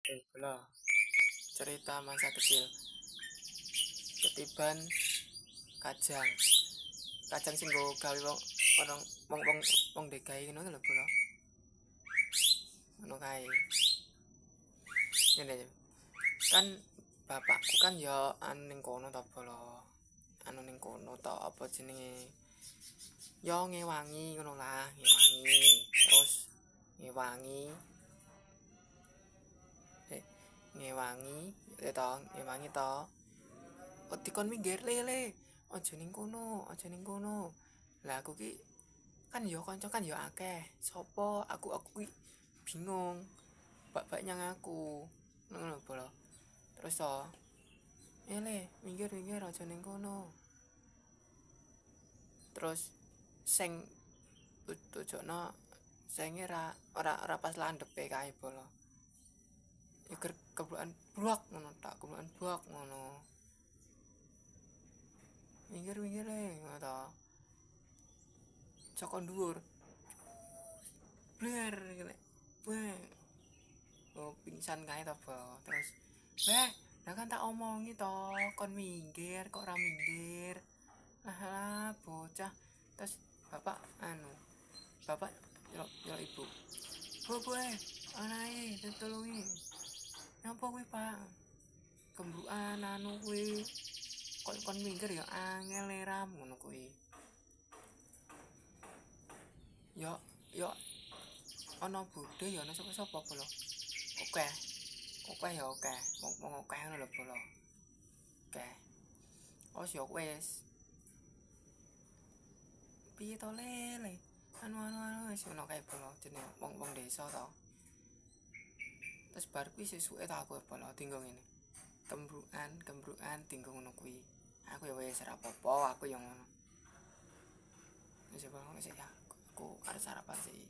Bola cerita masa kecil ketiban kajang kajang sing nggo gawe orang wong DKI ngono lho bola ngono kae ngene kan bapakku kan ya anu ning kono ta bola anu ning kono ta apa jenenge ya ngewangi ngono lah ngewangi terus ngewangi ngewangi ya ta ngewangi ta dikon minggir le aja ning kono lah aku ki kan ya kanca kan ya akeh sapa aku ki bingung bak nyang aku ngono lho bola terus to le minggir aja ning kono terus sing tujuno senge ora pas landhepe kae bola ya keblukan blok ngono tak keblukan blok ngono minggir le ngono ta saka dhuwur bler ngene weh oh pingsan kae ta bola terus lah kan tak omongi to kon minggir kok ora minggir lah bocah terus bapak nyelok ibu bu anae ditulungi nyapa kuwi pak kembrukan anu kuwi kon minggir ya angel ram ngono kuwi ya ana budhe ya ana sapa bola oke ya oke wong oke ngono lho bola oke oh ya wis piye to le anu wis ngono kae bola jenenge wong desa to terus bar kuwi sesuke ta aku bola dinggo ngene kembrukan dinggo ngono kuwi aku ya wis ora apa-apa aku yang ngono wis bola wis ya aku arep sarapan sih